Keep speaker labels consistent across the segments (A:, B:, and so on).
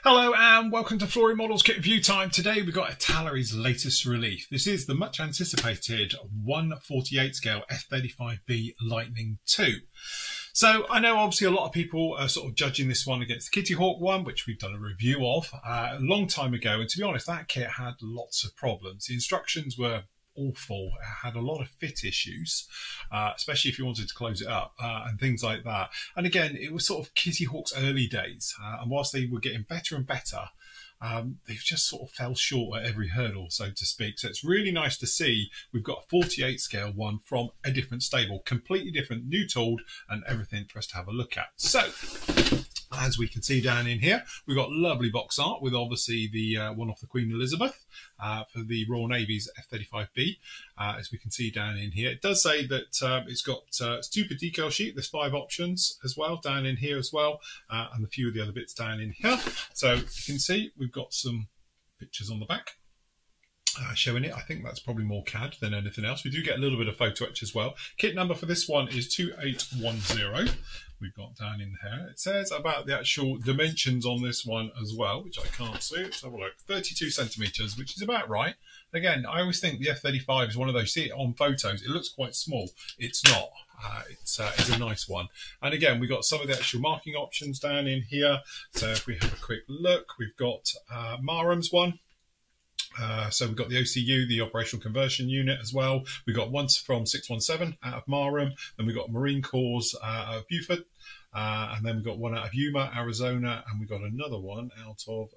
A: Hello and welcome to Flooring Models Kit Review time. Today we've got Iteleri's latest release. This is the much anticipated 1/48 scale F-35B Lightning II. So I know obviously a lot of people are sort of judging this one against the Kitty Hawk one, which we've done a review of a long time ago. And to be honest, that kit had lots of problems. The instructions were awful. It had a lot of fit issues, especially if you wanted to close it up and things like that. And again, it was sort of Kitty Hawk's early days, and whilst they were getting better and better, they just sort of fell short at every hurdle, so to speak. So it's really nice to see we've got a 48 scale one from a different stable, completely different, new tooled, and everything for us to have a look at. So as we can see down in here, we've got lovely box art with obviously the one off the Queen Elizabeth for the Royal Navy's F-35B. As we can see down in here, it does say that it's got stupid decal sheet. There's 5 options as well down in here as well, and a few of the other bits down in here. So you can see we've got some pictures on the back. Showing it. I think that's probably more CAD than anything else. We do get a little bit of photo etch as well. Kit number for this one is 2810. We've got down in here. It says about the actual dimensions on this one as well, which I can't see. Let's have a look. 32 centimetres, which is about right. Again, I always think the F-35 is one of those, see it on photos, it looks quite small. It's not. It's a nice one. And again, we've got some of the actual marking options down in here. So if we have a quick look, we've got Marham's one. So we've got the OCU, the Operational Conversion Unit as well. We've got one from 617 out of Marham. Then we've got Marine Corps out of Beaufort. And then we've got one out of Yuma, Arizona. And we've got another one out of,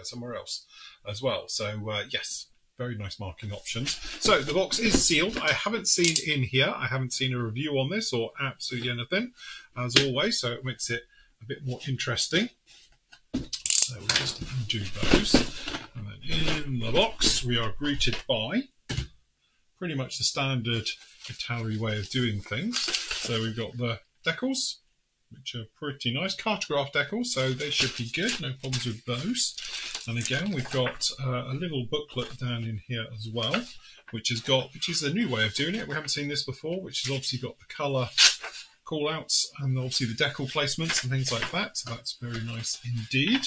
A: somewhere else as well. So, yes, very nice marking options. So the box is sealed. I haven't seen in here. I haven't seen a review on this or absolutely anything, as always. So it makes it a bit more interesting. So we'll just undo those. And then in the box, we are greeted by pretty much the standard Italeri way of doing things. So we've got the decals, which are pretty nice. Cartograph decals, so they should be good. No problems with those. And again, we've got a little booklet down in here as well, which is a new way of doing it. We haven't seen this before, which has obviously got the colour call-outs and obviously the decal placements and things like that. So that's very nice indeed.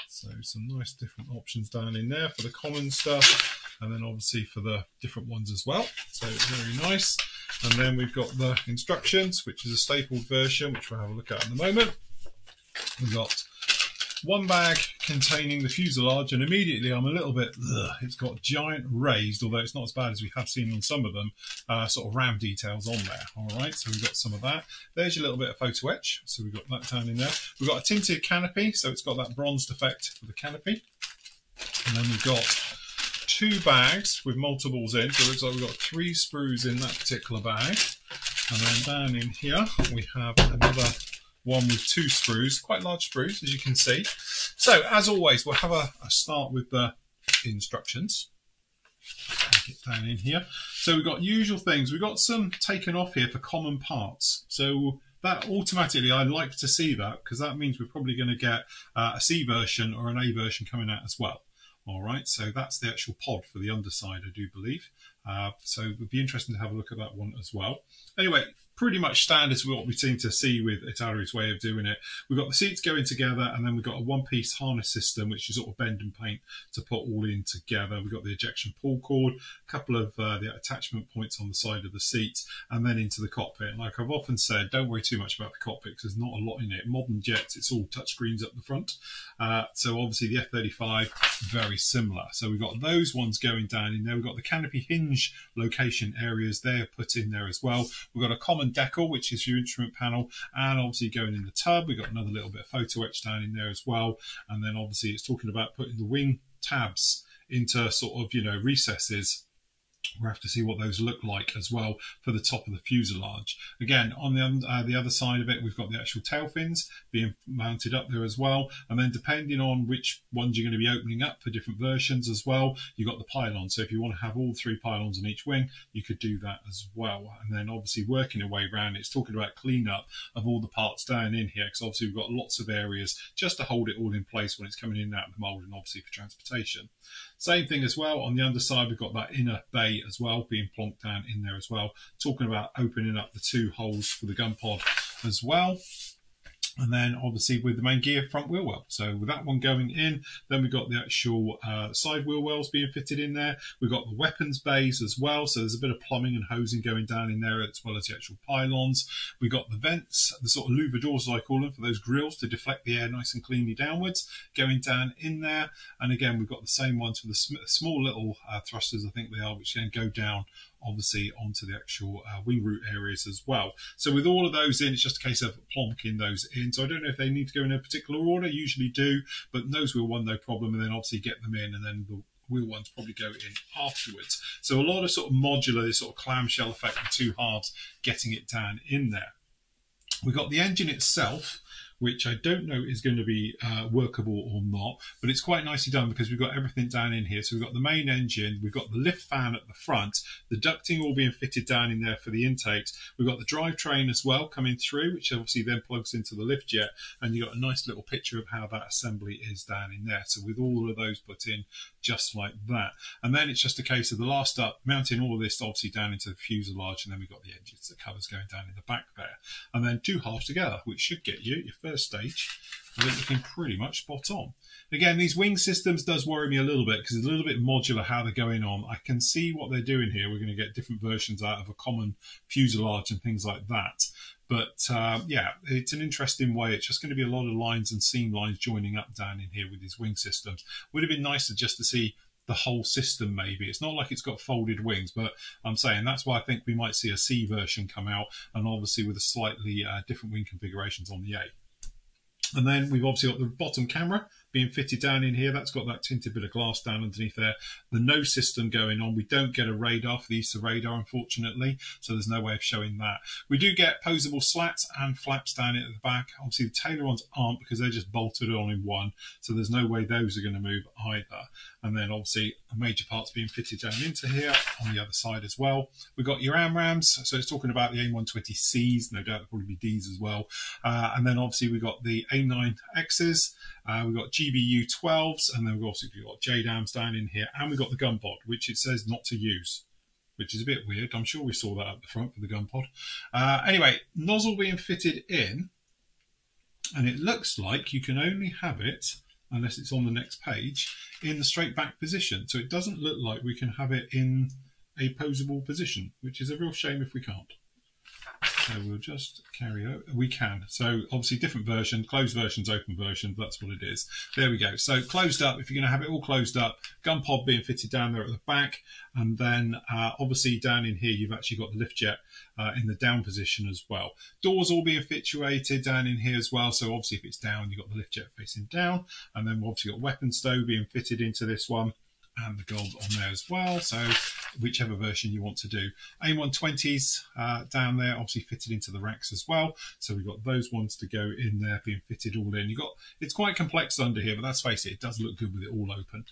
A: So some nice different options down in there for the common stuff, and then obviously for the different ones as well. So it's very nice. And then we've got the instructions, which is a stapled version, which we'll have a look at in a moment. We've got one bag containing the fuselage, and immediately I'm a little bit, it's got giant raised, although it's not as bad as we have seen on some of them, sort of ram details on there. All right, so we've got some of that. There's your little bit of photo etch, so we've got that down in there. We've got a tinted canopy, so it's got that bronzed effect for the canopy. And then we've got 2 bags with multiples in, so it looks like we've got 3 sprues in that particular bag. And then down in here, we have another one with 2 sprues, quite large sprues, as you can see. So, as always, we'll have a start with the instructions. Get down in here. So we've got usual things. We've got some taken off here for common parts. So that automatically, I like to see that, because that means we're probably going to get a C version or an A version coming out as well. All right, so that's the actual pod for the underside, I do believe. So it would be interesting to have a look at that one as well. Anyway, pretty much standard to what we seem to see with Iteleri's way of doing it. We've got the seats going together, and then we've got a one-piece harness system, which is sort of bend and paint to put all in together. We've got the ejection pull cord, a couple of the attachment points on the side of the seats, and then into the cockpit. And like I've often said, don't worry too much about the cockpit, because there's not a lot in it. Modern jets, it's all touchscreens up the front. So obviously the F-35, very similar. So we've got those ones going down in there. We've got the canopy hinge location areas there put in there as well. We've got a common decal, which is your instrument panel, and obviously going in the tub. We've got another little bit of photo etch down in there as well. And then obviously it's talking about putting the wing tabs into sort of, recesses. We'll have to see what those look like as well for the top of the fuselage. Again, on the other side of it, we've got the actual tail fins being mounted up there as well. And then depending on which ones you're going to be opening up for different versions as well, you've got the pylon. So if you want to have all 3 pylons on each wing, you could do that as well. And then obviously working your way around, it's talking about cleanup of all the parts down in here, because obviously we've got lots of areas just to hold it all in place when it's coming in and out of the mould, and obviously for transportation. Same thing as well on the underside, we've got that inner bay as well being plonked down in there as well, talking about opening up the 2 holes for the gun pod as well. And then obviously with the main gear front wheel well. So with that one going in, then we've got the actual side wheel wells being fitted in there. We've got the weapons bays as well. So there's a bit of plumbing and hosing going down in there, as well as the actual pylons. We've got the vents, the sort of louver doors, as I call them, for those grills to deflect the air nice and cleanly downwards, going down in there. And again, we've got the same ones for the small little thrusters, I think they are, which then go down obviously onto the actual wing root areas as well. So with all of those in, it's just a case of plonking those in. So I don't know if they need to go in a particular order, usually do, but nose wheel one, no problem, and then obviously get them in, and then the wheel ones probably go in afterwards. So a lot of sort of modular, this sort of clamshell effect with two halves, getting it down in there. We've got the engine itself, which I don't know is going to be workable or not, but it's quite nicely done because we've got everything down in here. So we've got the main engine, we've got the lift fan at the front, the ducting all being fitted down in there for the intakes. We've got the drivetrain as well coming through, which obviously then plugs into the lift jet, and you've got a nice little picture of how that assembly is down in there. So with all of those put in just like that. And then it's just a case of the last up, mounting all of this obviously down into the fuselage, and then we've got the engines, the covers going down in the back there. And then two halves together, which should get you your first stage, and they're looking pretty much spot on. Again, these wing systems does worry me a little bit because it's a little bit modular how they're going on. I can see what they're doing here. We're going to get different versions out of a common fuselage and things like that. But yeah, it's an interesting way. It's just going to be a lot of lines and seam lines joining up down in here with these wing systems. Would have been nicer just to see the whole system maybe. It's not like it's got folded wings, but I'm saying that's why I think we might see a C version come out, and obviously with a slightly different wing configurations on the A. And then we've obviously got the bottom camera being fitted down in here. That's got that tinted bit of glass down underneath there. The nose system going on. We don't get a radar for the ESA radar, unfortunately, so there's no way of showing that. We do get posable slats and flaps down at the back. Obviously, the Taylor ones aren't because they're just bolted on in one, so there's no way those are going to move either. And then obviously major parts being fitted down into here on the other side as well. We've got your AMRAAMs, so it's talking about the AIM-120Cs, no doubt there'll probably be Ds as well. And then obviously we've got the AIM-9Xs, we've got GBU-12s, and then we've also got JDAMs down in here, and we've got the gun pod, which it says not to use, which is a bit weird. I'm sure we saw that up the front for the gun pod. Anyway, nozzle being fitted in, and it looks like you can only have it, unless it's on the next page, in the straight back position. So it doesn't look like we can have it in a posable position, which is a real shame if we can't. So we'll just carry over. We can. So obviously different version, closed versions, open version, that's what it is. There we go. So closed up, if you're going to have it all closed up, gun pod being fitted down there at the back, and then obviously down in here you've actually got the lift jet in the down position as well. Doors all being situated down in here as well, so obviously if it's down you've got the lift jet facing down, and then we've obviously got weapon stow being fitted into this one, and the gold on there as well, so whichever version you want to do. AIM-120s down there, obviously fitted into the racks as well, so we've got those ones to go in there being fitted all in. You've got, it's quite complex under here, but let's face it, it does look good with it all open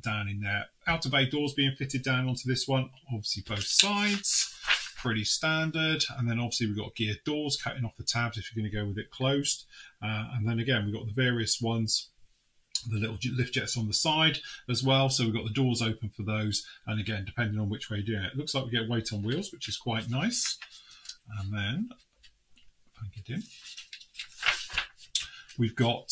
A: down in there. Outer bay doors being fitted down onto this one, obviously both sides, pretty standard. And then obviously we've got geared doors cutting off the tabs if you're going to go with it closed, and then again we've got the various ones, the little lift jets on the side as well, so we've got the doors open for those, and again depending on which way you're doing it, looks like we get weight on wheels, which is quite nice. And then plug it in, we've got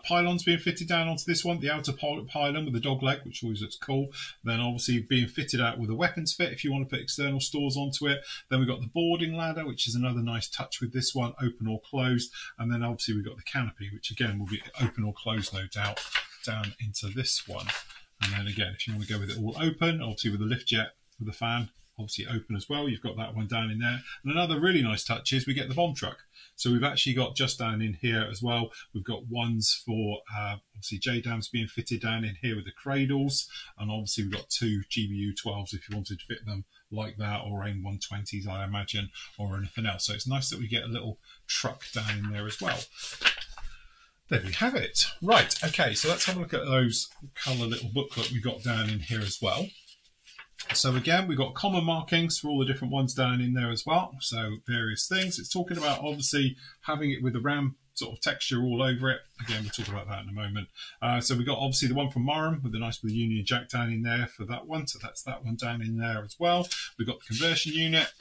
A: pylons being fitted down onto this one, the outer pylon with the dog leg, which always looks cool. Then obviously being fitted out with a weapons fit if you want to put external stores onto it. Then we've got the boarding ladder, which is another nice touch with this one, open or closed. And then obviously we've got the canopy, which again will be open or closed, no doubt, down into this one. And then again, if you want to go with it all open, obviously with the lift jet with the fan obviously open as well, you've got that one down in there. And another really nice touch is we get the bomb truck. So we've actually got just down in here as well, we've got ones for obviously JDAMs being fitted down in here with the cradles, and obviously we've got two GBU-12s if you wanted to fit them like that, or AIM-120s I imagine, or anything else. So it's nice that we get a little truck down in there as well. There we have it. Right, okay, so let's have a look at those colour little booklet we got down in here as well. So again, we've got common markings for all the different ones down in there as well. So various things. It's talking about obviously having it with the RAM sort of texture all over it. Again, we'll talk about that in a moment. So we've got obviously the one from Marham with the nice with the Union Jack down in there for that one. So that's that one down in there as well. We've got the conversion unit.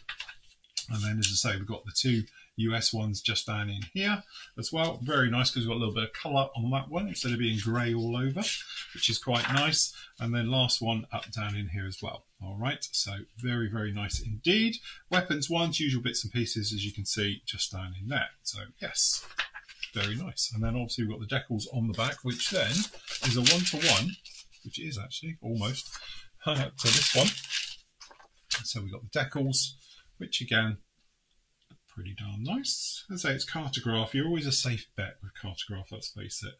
A: And then, as I say, we've got the two US one's just down in here as well. Very nice because we've got a little bit of colour on that one instead of being grey all over, which is quite nice. And then last one up down in here as well. All right, so very, very nice indeed. Weapons ones, usual bits and pieces, as you can see, just down in there. So yes, very nice. And then obviously we've got the decals on the back, which then is a one-to-one, which is actually almost to this one. So we've got the decals, which again, pretty darn nice. As I say, it's cartograph. You're always a safe bet with cartograph, let's face it.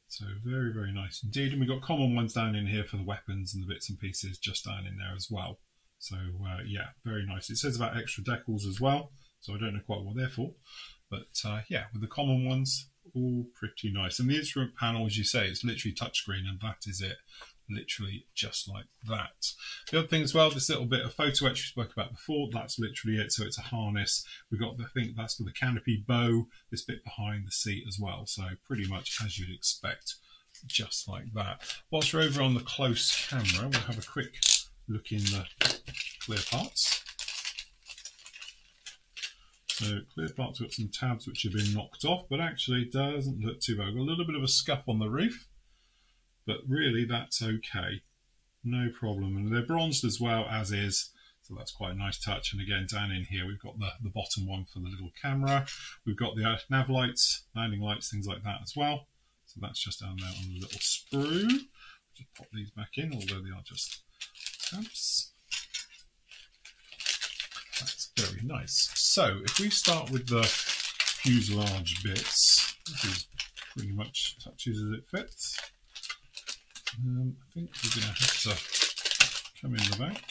A: So very, very nice indeed. And we've got common ones down in here for the weapons and the bits and pieces just down in there as well. So yeah, very nice. It says about extra decals as well, so I don't know quite what they're for. But yeah, with the common ones, all pretty nice. And the instrument panel, as you say, it's literally touchscreen, and that is it. Literally just like that. The other thing as well, this little bit of photo etch we spoke about before, that's literally it. So it's a harness. We've got the thing that's for the canopy bow, this bit behind the seat as well. So pretty much as you'd expect, just like that. Whilst we're over on the close camera, we'll have a quick look in the clear parts. So clear parts, got some tabs which have been knocked off, but actually it doesn't look too bad. We've got a little bit of a scuff on the roof, but really that's okay, no problem. And they're bronzed as well, as is, so that's quite a nice touch. And again, down in here we've got the bottom one for the little camera. We've got the nav lights, landing lights, things like that as well. So that's just down there on the little sprue. Just pop these back in, although they are just tabs. That's very nice. So if we start with the fuselage bits, this is pretty much touches as it fits. I think we're going to have to come in the back.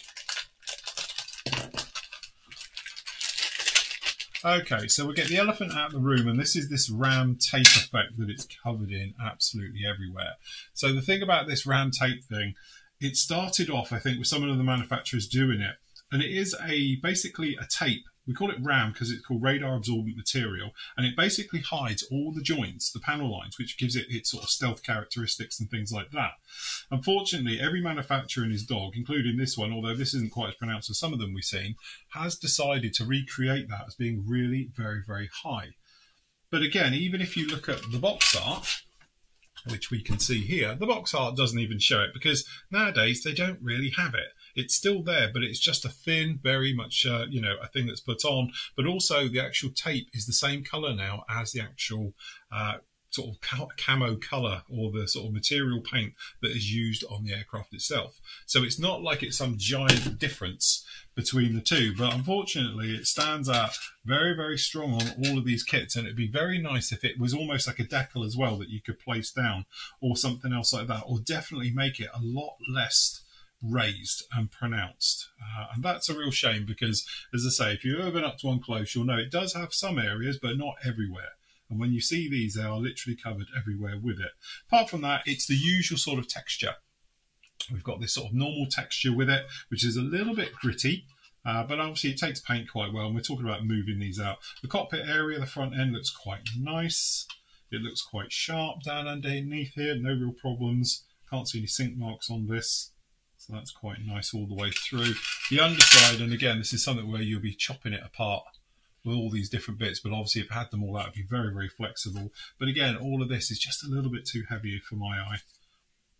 A: Okay, so we get the elephant out of the room, and this is this round tape effect that it's covered in absolutely everywhere. So the thing about this round tape thing, it started off, I think, with some of the manufacturers doing it, and it is basically a tape. We call it RAM because it's called radar absorbent material, and it basically hides all the joints, the panel lines, which gives it its sort of stealth characteristics and things like that. Unfortunately, every manufacturer and his dog, including this one, although this isn't quite as pronounced as some of them we've seen, has decided to recreate that as being really very, very high. But again, even if you look at the box art, which we can see here, the box art doesn't even show it because nowadays they don't really have it. It's still there, but it's just a thin, very much, you know, a thing that's put on. But also the actual tape is the same colour now as the actual sort of camo colour or the sort of material paint that is used on the aircraft itself. So it's not like it's some giant difference between the two, but unfortunately it stands out very, very strong on all of these kits, and it'd be very nice if it was almost like a decal as well that you could place down or something else like that, or definitely make it a lot less raised and pronounced, and that's a real shame because, as I say, if you've ever been up to one close, you'll know it does have some areas but not everywhere, and when you see these, they are literally covered everywhere with it. Apart from that, it's the usual sort of texture. We've got this sort of normal texture with it, which is a little bit gritty, but obviously it takes paint quite well, and we're talking about moving these out. The cockpit area, the front end looks quite nice. It looks quite sharp down underneath here, no real problems. Can't see any sink marks on this. So that's quite nice all the way through. The underside, and again, this is something where you'll be chopping it apart with all these different bits, but obviously if I had them all out, it'd be very, very flexible. But again, all of this is just a little bit too heavy for my eye.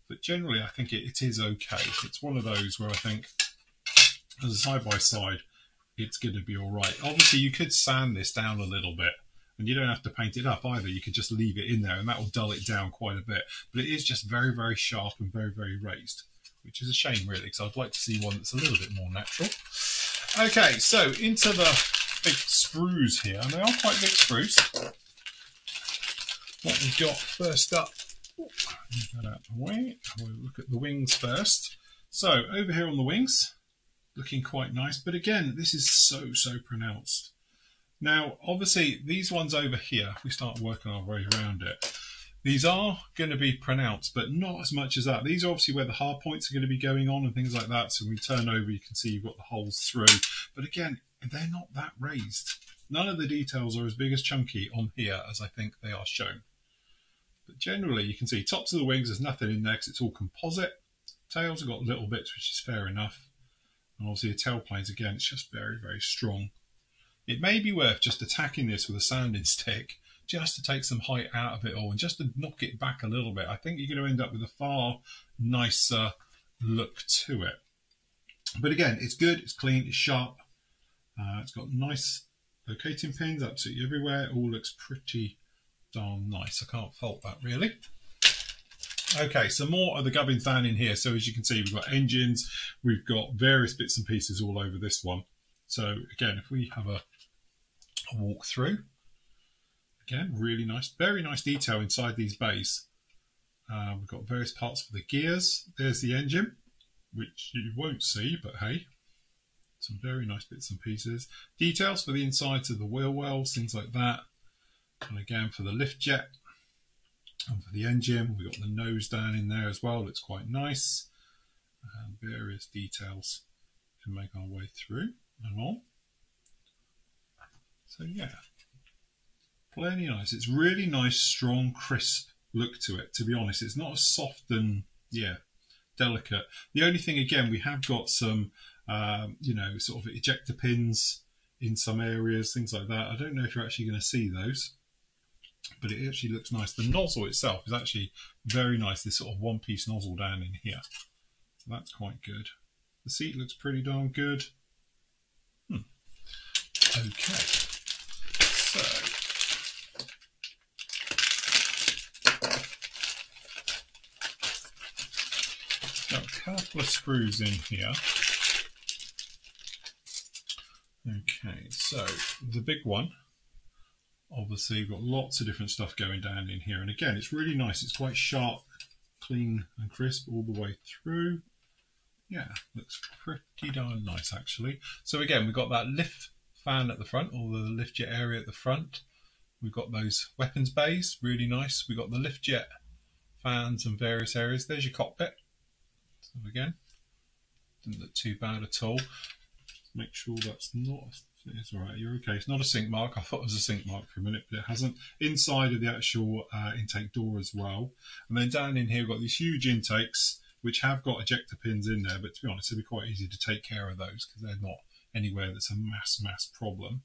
A: But generally, I think it is okay. It's one of those where I think, as a side-by-side, it's going to be all right. Obviously, you could sand this down a little bit, and you don't have to paint it up either. You could just leave it in there, and that will dull it down quite a bit. But it is just very, very sharp and very, very raised, which is a shame really, because I'd like to see one that's a little bit more natural. Okay, so into the big sprues here, and they are quite big sprues. What we've got first up, move that out of the way, we'll look at the wings first. So over here on the wings, looking quite nice, but again, this is so pronounced. Now, obviously, these ones over here, if we start working our way around it, these are going to be pronounced, but not as much as that. These are obviously where the hard points are going to be going on and things like that. So when we turn over, you can see you've got the holes through. But again, they're not that raised. None of the details are as big as chunky on here as I think they are shown. But generally, you can see tops of the wings, there's nothing in there because it's all composite. Tails have got little bits, which is fair enough. And obviously the tailplanes, again, it's just very, very strong. it may be worth just attacking this with a sanding stick just to take some height out of it all and just to knock it back a little bit. I think you're going to end up with a far nicer look to it. But again, it's good, it's clean, it's sharp. It's got nice locating pins absolutely everywhere. It all looks pretty darn nice. I can't fault that really. Okay, so more of the gubbins down in here. So as you can see, we've got engines, we've got various bits and pieces all over this one. So again, if we have a walk through, again, really nice, very nice detail inside these bays. We've got various parts for the gears. There's the engine, which you won't see, but hey, some very nice bits and pieces. Details for the insides of the wheel wells, things like that. And again, for the lift jet and for the engine, we've got the nose down in there as well. Looks quite nice. And various details to make our way through and on. So yeah, plenty nice. It's really nice, strong, crisp look to it, to be honest. It's not as soft and, yeah, delicate. The only thing, again, we have got some, you know, sort of ejector pins in some areas, things like that. I don't know if you're actually going to see those, but it actually looks nice. The nozzle itself is actually very nice, this sort of one-piece nozzle down in here. So that's quite good. The seat looks pretty darn good. Okay, so got a couple of screws in here. Okay, so the big one, obviously we've got lots of different stuff going down in here, and again, it's really nice. It's quite sharp, clean and crisp all the way through. Yeah, looks pretty darn nice actually. So again, we've got that lift fan at the front, or the lift jet area at the front. We've got those weapons bays, really nice. We've got the lift jet fans and various areas. There's your cockpit. So again, didn't look too bad at all. Make sure that's not, it's all right, you're okay. It's not a sink mark. I thought it was a sink mark for a minute, but it hasn't. Inside of the actual intake door as well. And then down in here, we've got these huge intakes, which have got ejector pins in there, but to be honest, it'd be quite easy to take care of those because they're not anywhere that's a mass problem.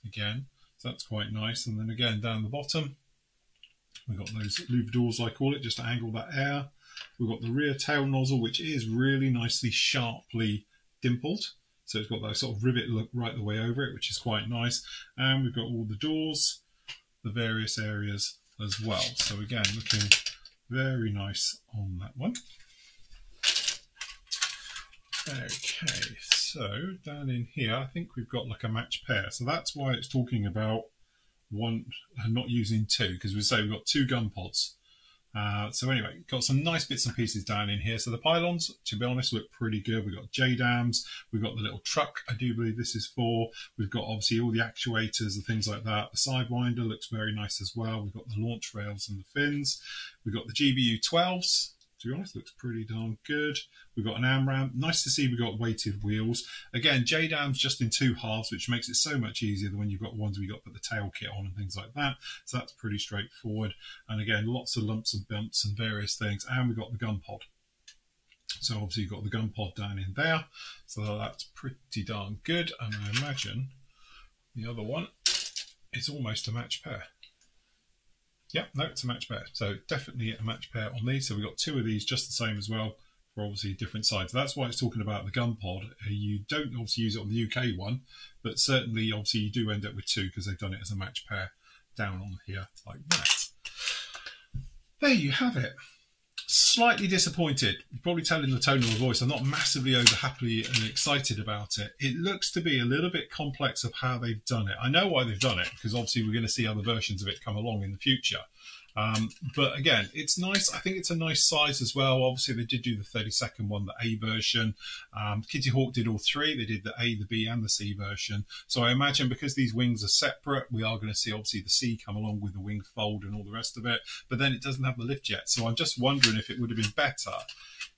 A: Again, so that's quite nice. And then again, down the bottom, we've got those louver doors, I call it, just to angle that air. We've got the rear tail nozzle, which is really nicely, sharply dimpled. So it's got that sort of rivet look right the way over it, which is quite nice. And we've got all the doors, the various areas as well. So again, looking very nice on that one. Okay, so down in here, I think we've got like a match pair. So that's why it's talking about one and not using two, because we say we've got two gun pods. So anyway, got some nice bits and pieces down in here. So the pylons, to be honest, look pretty good. We've got J-dams, we've got the little truck, I do believe this is for. We've got obviously all the actuators and things like that. The sidewinder looks very nice as well. We've got the launch rails and the fins. We've got the GBU-12s. To be honest, looks pretty darn good. We've got an AMRAM. Nice to see we've got weighted wheels. Again, J-dams just in two halves, which makes it so much easier than when you've got ones we got to put the tail kit on and things like that. So that's pretty straightforward. And again, lots of lumps and bumps and various things. And we've got the gun pod. So obviously you've got the gun pod down in there. So that's pretty darn good. And I imagine the other one is almost a match pair. Yeah, no, it's a match pair. So definitely a match pair on these. So we've got two of these just the same as well, for obviously different sides. That's why it's talking about the gun pod. You don't obviously use it on the UK one, but certainly obviously you do end up with two because they've done it as a match pair down on here like that. There you have it. Slightly disappointed. You're probably telling the tone of the voice. I'm not massively over happy and excited about it. It looks to be a little bit complex of how they've done it. I know why they've done it, because obviously we're going to see other versions of it come along in the future. But again, it's nice. I think it's a nice size as well. Obviously, they did do the 32nd one, the A version. Kitty Hawk did all three. They did the A, the B, and the C version. So I imagine because these wings are separate, we are going to see obviously the C come along with the wing fold and all the rest of it. But then it doesn't have the lift jet. So I'm just wondering if it would have been better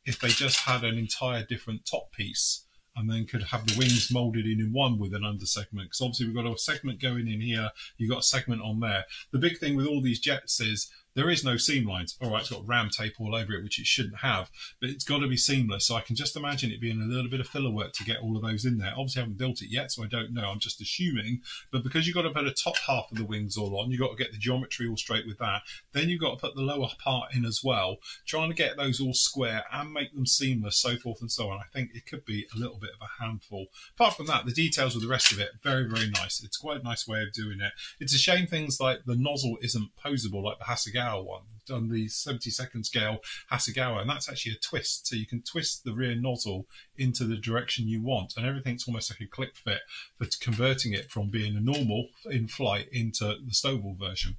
A: if they just had an entire different top piece and then could have the wings moulded in one with an under segment. Because obviously we've got a segment going in here, you've got a segment on there. The big thing with all these jets is there is no seam lines. All right, it's got ram tape all over it, which it shouldn't have, but it's got to be seamless. So I can just imagine it being a little bit of filler work to get all of those in there. Obviously, I haven't built it yet, so I don't know. I'm just assuming. But because you've got to put the top half of the wings all on, you've got to get the geometry all straight with that. Then you've got to put the lower part in as well, trying to get those all square and make them seamless, so forth and so on. I think it could be a little bit of a handful. Apart from that, the details of the rest of it, very, very nice. It's quite a nice way of doing it. It's a shame things like the nozzle isn't posable like the Hasegawa one. We've done the 72nd scale Hasegawa, and that's actually a twist. So you can twist the rear nozzle into the direction you want, and everything's almost like a click fit for converting it from being a normal in flight into the Stovall version.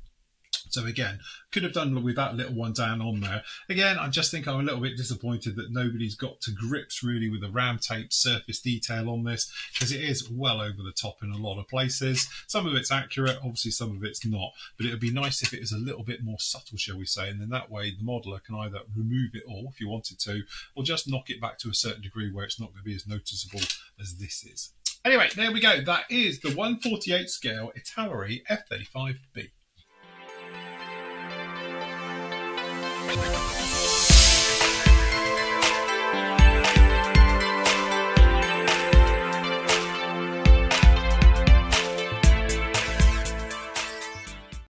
A: So again, could have done with that little one down on there. Again, I just think I'm a little bit disappointed that nobody's got to grips really with the ram tape surface detail on this, because it is well over the top in a lot of places. Some of it's accurate, obviously some of it's not, but it would be nice if it was a little bit more subtle, shall we say, and then that way the modeler can either remove it all if you wanted to, or just knock it back to a certain degree where it's not going to be as noticeable as this is. Anyway, there we go. That is the 1/48 scale Italeri F-35B.